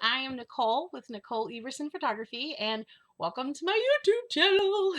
I am Nicole with Nicole Everson Photography, and welcome to my YouTube channel.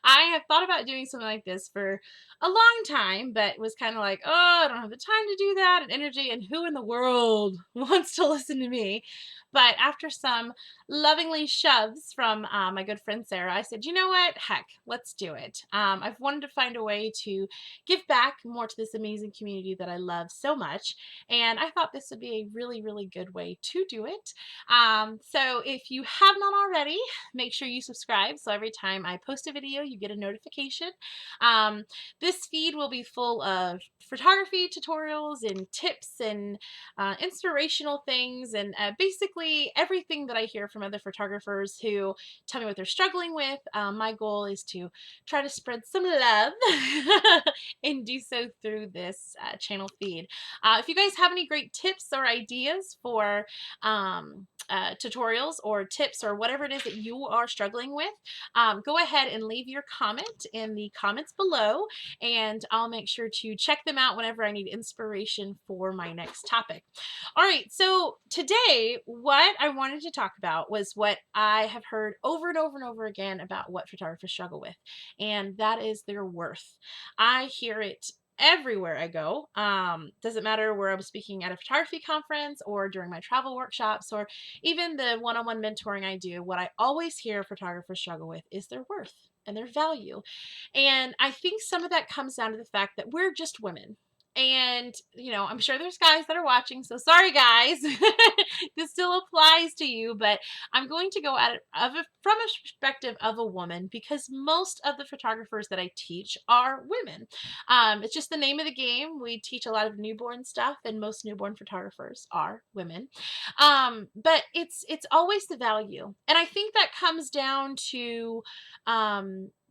I have thought about doing something like this for a long time, but was kind of like, oh, I don't have the time to do that and energy, and who in the world wants to listen to me? But after some lovingly shoves from my good friend Sarah, I said, you know what? Heck, let's do it. I've wanted to find a way to give back more to this amazing community that I love so much. And I thought this would be a really, really good way to do it. So if you have not already, make sure you subscribe. So every time I post a video, you get a notification. Um, this feed will be full of photography tutorials and tips and inspirational things and basically everything that I hear from other photographers who tell me what they're struggling with. My goal is to try to spread some love and do so through this channel feed. If you guys have any great tips or ideas for tutorials or tips or whatever it is that you are struggling with, go ahead and leave your comment in the comments below, and I'll make sure to check them out whenever I need inspiration for my next topic. All right, so today what I wanted to talk about was what I have heard over and over and over again about what photographers struggle with, and that is their worth. I hear it everywhere I go. Doesn't matter where I'm speaking at a photography conference or during my travel workshops or even the one-on-one mentoring I do. What I always hear photographers struggle with is their worth and their value. And I think some of that comes down to the fact that we're just women. And, I'm sure there's guys that are watching, so sorry guys. This still applies to you, but I'm going to go at it from a perspective of a woman because most of the photographers that I teach are women. It's just the name of the game. We teach a lot of newborn stuff, and most newborn photographers are women. But it's always the value, and I think that comes down to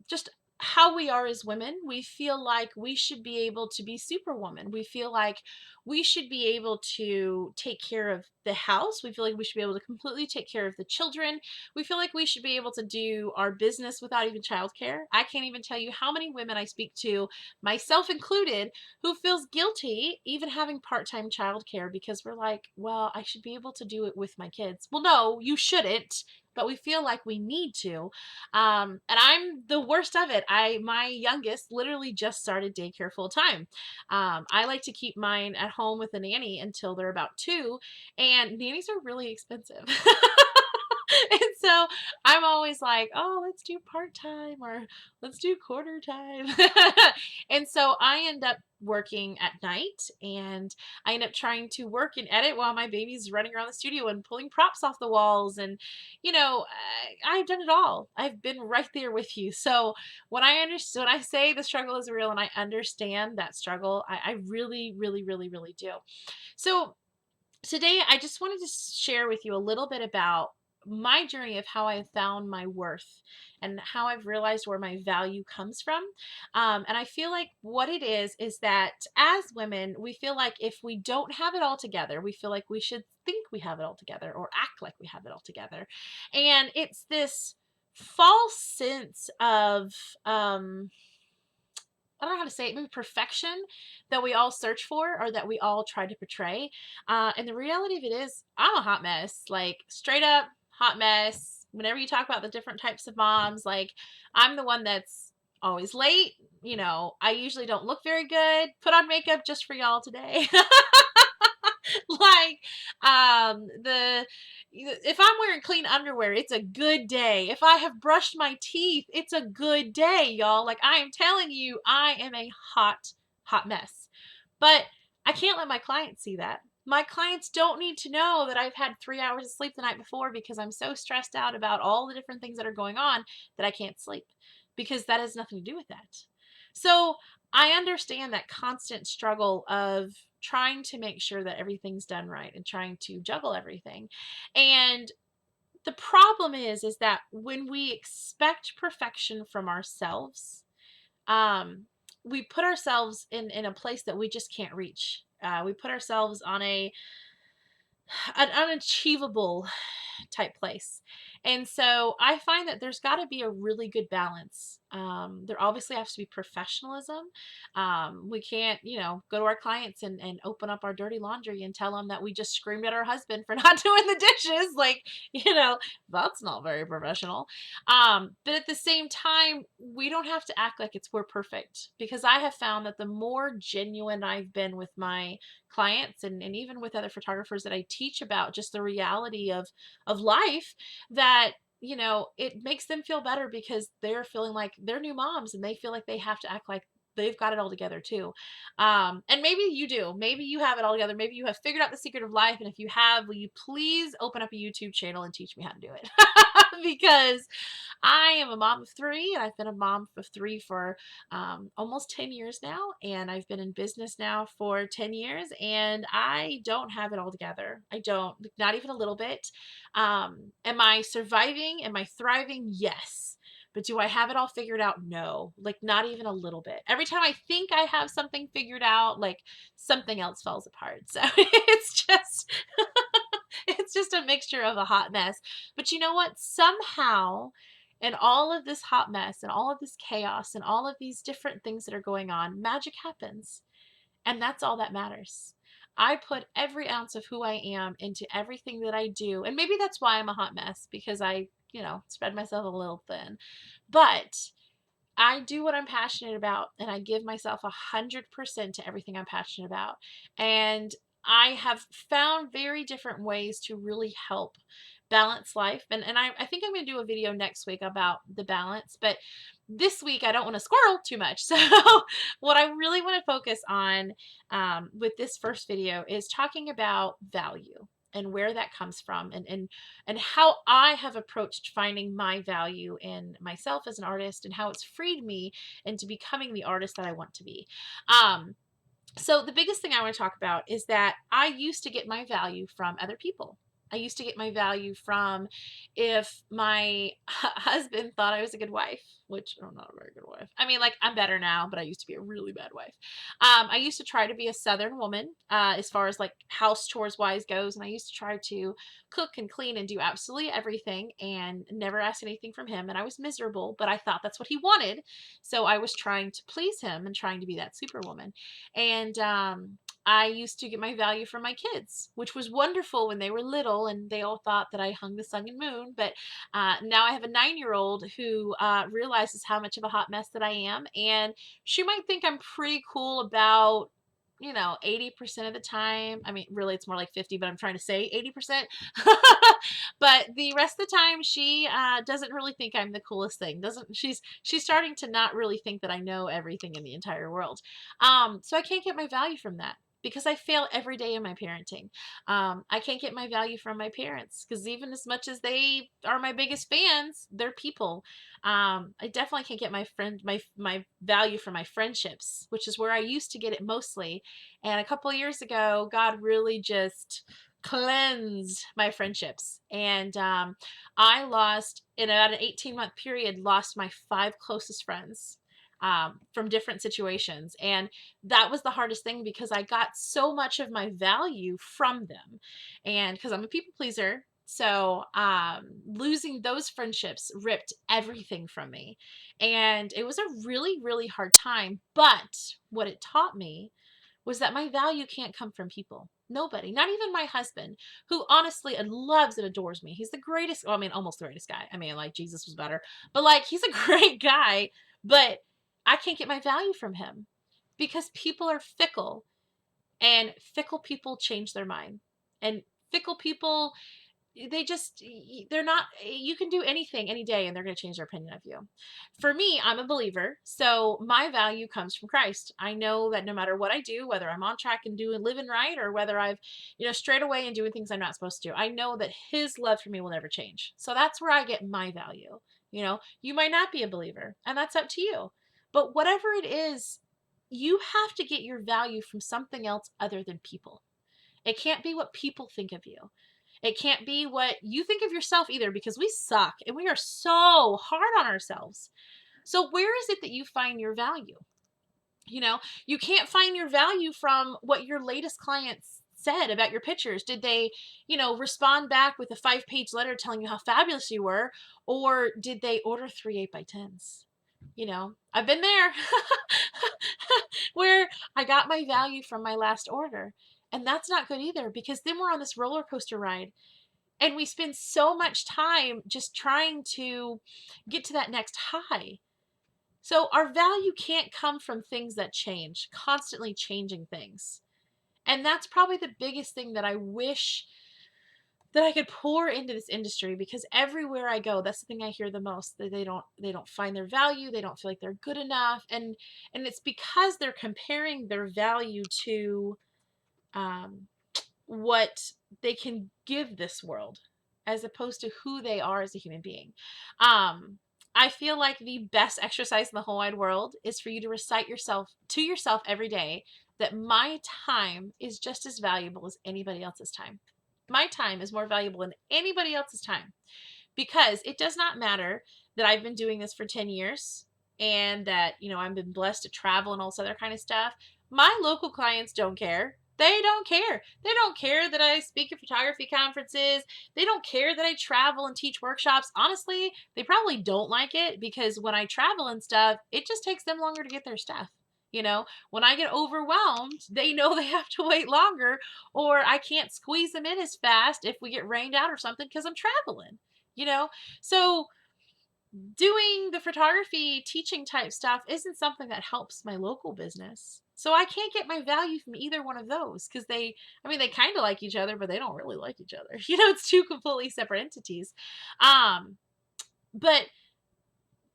just how we are as women. We feel like we should be able to be superwoman. We feel like we should be able to take care of the house. We feel like we should be able to completely take care of the children. We feel like we should be able to do our business without even childcare. I can't even tell you how many women I speak to, myself included, who feels guilty even having part-time childcare because we're like, well, I should be able to do it with my kids. Well, no, you shouldn't, but we feel like we need to. And I'm the worst of it. My youngest literally just started daycare full time. I like to keep mine at home with a nanny until they're about 2, and nannies are really expensive. And so I'm always like, oh, let's do part time or let's do quarter time. And so I end up working at night, and I end up trying to work and edit while my baby's running around the studio and pulling props off the walls. And, I've done it all. I've been right there with you. So when I say the struggle is real and I understand that struggle, I really, really, really, really do. So today, I just wanted to share with you a little bit about my journey of how I found my worth and how I've realized where my value comes from. And I feel like what it is that as women, we feel like if we don't have it all together, we feel like we should think we have it all together or act like we have it all together. And it's this false sense of, I don't know how to say it, maybe perfection that we all search for or that we all try to portray. And the reality of it is, I'm a hot mess, like straight up hot mess. Whenever you talk about the different types of moms, like I'm the one that's always late. I usually don't look very good. Put on makeup just for y'all today. Like, the if I'm wearing clean underwear, it's a good day. If I have brushed my teeth, it's a good day, y'all. Like, I am telling you, I am a hot, hot mess. But I can't let my clients see that. My clients don't need to know that I've had 3 hours of sleep the night before because I'm so stressed out about all the different things that are going on that I can't sleep, because that has nothing to do with that. So I understand that constant struggle of trying to make sure that everything's done right and trying to juggle everything. And the problem is that when we expect perfection from ourselves, um, we put ourselves in a place that we just can't reach. We put ourselves on an unachievable type place. And so I find that there's got to be a really good balance. There obviously has to be professionalism. We can't, go to our clients and open up our dirty laundry and tell them that we just screamed at our husband for not doing the dishes. Like, that's not very professional. But at the same time, we don't have to act like we're perfect, because I have found that the more genuine I've been with my clients, and even with other photographers that I teach about just the reality of life, that it makes them feel better, because they're feeling like they're new moms and they feel like they have to act like they've got it all together too. And maybe you do. Maybe you have it all together. Maybe you have figured out the secret of life. And if you have, will you please open up a YouTube channel and teach me how to do it? Because I am a mom of three, and I've been a mom of three for almost 10 years now. And I've been in business now for 10 years, and I don't have it all together. I don't, not even a little bit. Am I surviving? Am I thriving? Yes. But do I have it all figured out? No, like not even a little bit. Every time I think I have something figured out, like something else falls apart. So it's just a mixture of a hot mess. But you know what? Somehow, in all of this hot mess and all of this chaos and all of these different things that are going on, magic happens. And that's all that matters. I put every ounce of who I am into everything that I do. And maybe that's why I'm a hot mess, because I, spread myself a little thin. But I do what I'm passionate about, and I give myself 100% to everything I'm passionate about. And I have found very different ways to really help balance life. And I think I'm going to do a video next week about the balance, but this week I don't want to squirrel too much. So what I really want to focus on with this first video is talking about value and where that comes from, and how I have approached finding my value in myself as an artist, and how it's freed me into becoming the artist that I want to be. Um, so the biggest thing I want to talk about is that I used to get my value from other people. I used to get my value from if my husband thought I was a good wife, which I'm not a very good wife. I mean, like, I'm better now, but I used to be a really bad wife. I used to try to be a Southern woman, as far as like house chores wise goes. And I used to try to cook and clean and do absolutely everything and never ask anything from him. And I was miserable, but I thought that's what he wanted. So I was trying to please him and trying to be that superwoman. And I used to get my value from my kids, which was wonderful when they were little and they all thought that I hung the sun and moon. But now I have a 9-year-old who realizes how much of a hot mess that I am. And she might think I'm pretty cool about 80% of the time. I mean, really, it's more like 50, but I'm trying to say 80%. But the rest of the time, she doesn't really think I'm the coolest thing. Doesn't she's starting to not really think that I know everything in the entire world. So I can't get my value from that, because I fail every day in my parenting. I can't get my value from my parents, because even as much as they are my biggest fans, they're people. I definitely can't get my value from my friendships, which is where I used to get it mostly. And a couple of years ago, God really just cleansed my friendships. And I lost, in about an 18-month period, lost my 5 closest friends from different situations. And that was the hardest thing, because I got so much of my value from them. And because I'm a people pleaser, so losing those friendships ripped everything from me. And it was a really, really hard time. But what it taught me was that my value can't come from people. Nobody, not even my husband, who honestly loves and adores me. He's the greatest, well, I mean, almost the greatest guy. I mean, like, Jesus was better, but like, he's a great guy. But I can't get my value from him, because people are fickle, and fickle people change their mind. And fickle people, they're not, you can do anything any day and they're going to change their opinion of you. For me, I'm a believer, so my value comes from Christ. I know that no matter what I do, whether I'm on track and doing living right, or whether I've strayed away and doing things I'm not supposed to, I know that his love for me will never change. So that's where I get my value. You might not be a believer, and that's up to you, but whatever it is, you have to get your value from something else other than people. It can't be what people think of you. It can't be what you think of yourself either, because we suck and we are so hard on ourselves. So where is it that you find your value? You can't find your value from what your latest clients said about your pictures? Did they, respond back with a 5-page letter telling you how fabulous you were? Or did they order 3 8x10s? I've been there where I got my value from my last order. And that's not good either, because then we're on this roller coaster ride and we spend so much time just trying to get to that next high. So our value can't come from things that change, constantly changing things. And that's probably the biggest thing that I wish that I could pour into this industry, because everywhere I go, that's the thing I hear the most, that they don't find their value, they don't feel like they're good enough. And it's because they're comparing their value to um what they can give this world, as opposed to who they are as a human being. I feel like the best exercise in the whole wide world is for you to recite yourself every day that my time is just as valuable as anybody else's time. My time is more valuable than anybody else's time, because it does not matter that I've been doing this for 10 years and that, I've been blessed to travel and all this other kind of stuff. My local clients don't care. They don't care. They don't care that I speak at photography conferences. They don't care that I travel and teach workshops. Honestly, they probably don't like it, because when I travel and stuff, it just takes them longer to get their stuff. When I get overwhelmed, they know they have to wait longer, or I can't squeeze them in as fast if we get rained out or something because I'm traveling you know so doing the photography teaching type stuff isn't something that helps my local business, so I can't get my value from either one of those, because they kind of like each other, but they don't really like each other. It's two completely separate entities. But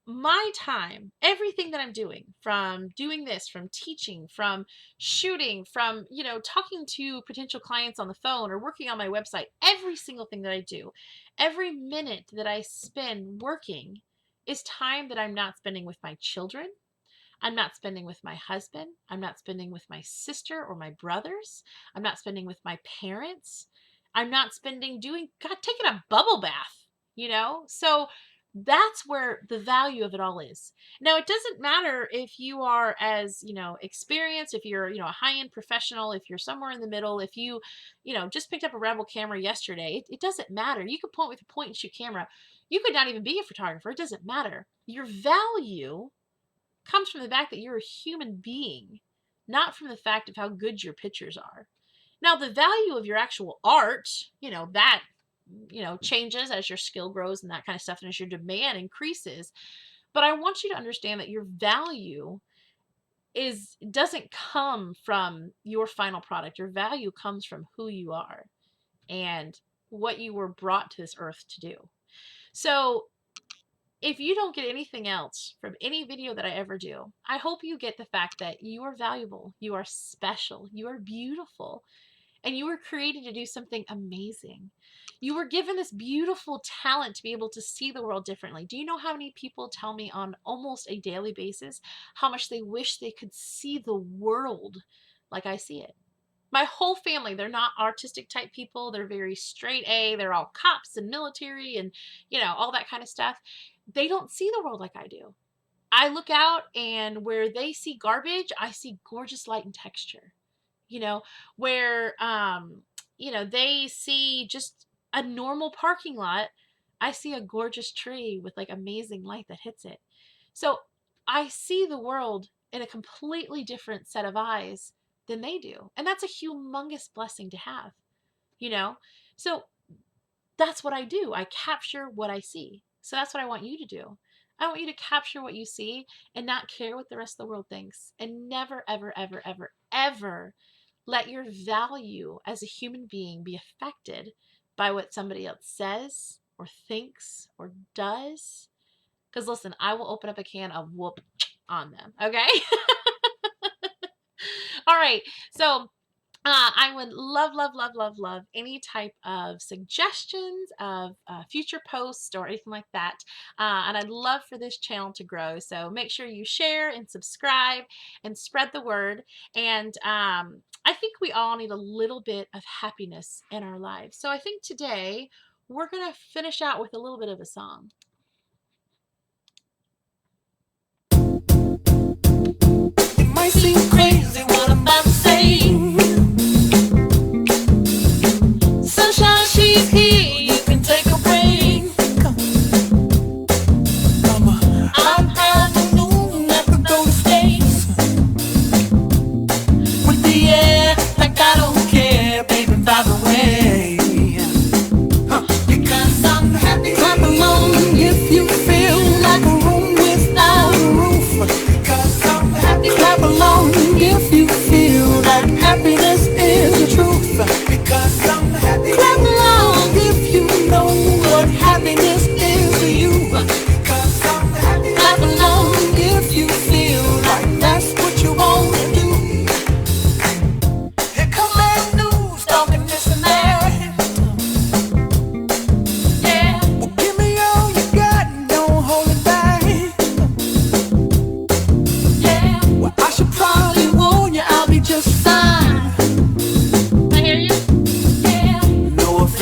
my time, everything that I'm doing, from doing this, from teaching, from shooting, from, talking to potential clients on the phone or working on my website, every single thing that I do, every minute that I spend working is time that I'm not spending with my children. I'm not spending with my husband. I'm not spending with my sister or my brothers. I'm not spending with my parents. I'm not spending taking a bubble bath, So that's where the value of it all is. Now, it doesn't matter if you are as, experienced, if you're, a high-end professional, if you're somewhere in the middle, if you, just picked up a Rebel camera yesterday, it doesn't matter. You could point with a point and shoot camera. You could not even be a photographer. It doesn't matter. Your value comes from the fact that you're a human being, not from the fact of how good your pictures are. Now, the value of your actual art, that, changes as your skill grows and that kind of stuff, and as your demand increases. But I want you to understand that your value doesn't come from your final product. Your value comes from who you are and what you were brought to this earth to do. So if you don't get anything else from any video that I ever do, I hope you get the fact that you are valuable, you are special, you are beautiful, and you were created to do something amazing. You were given this beautiful talent to be able to see the world differently. Do you know how many people tell me on almost a daily basis how much they wish they could see the world like I see it? My whole family, they're not artistic type people. They're very straight A. They're all cops and military and, all that kind of stuff. They don't see the world like I do. I look out, and where they see garbage, I see gorgeous light and texture. Where, they see just a normal parking lot, I see a gorgeous tree with like amazing light that hits it. So I see the world in a completely different set of eyes than they do. And that's a humongous blessing to have, you know? So that's what I do. I capture what I see. So that's what I want you to do. I want you to capture what you see and not care what the rest of the world thinks. And never, ever, ever, ever, ever let your value as a human being be affected by what somebody else says or thinks or does. Because listen, I will open up a can of whoop on them. Okay. All right. So I would love, love, love, love, love any type of suggestions of future posts or anything like that. And I'd love for this channel to grow. So make sure you share and subscribe and spread the word. And I think we all need a little bit of happiness in our lives. So I think today we're going to finish out with a little bit of a song. It might seem crazy what I'm about to say,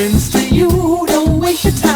happens to you, don't waste your time.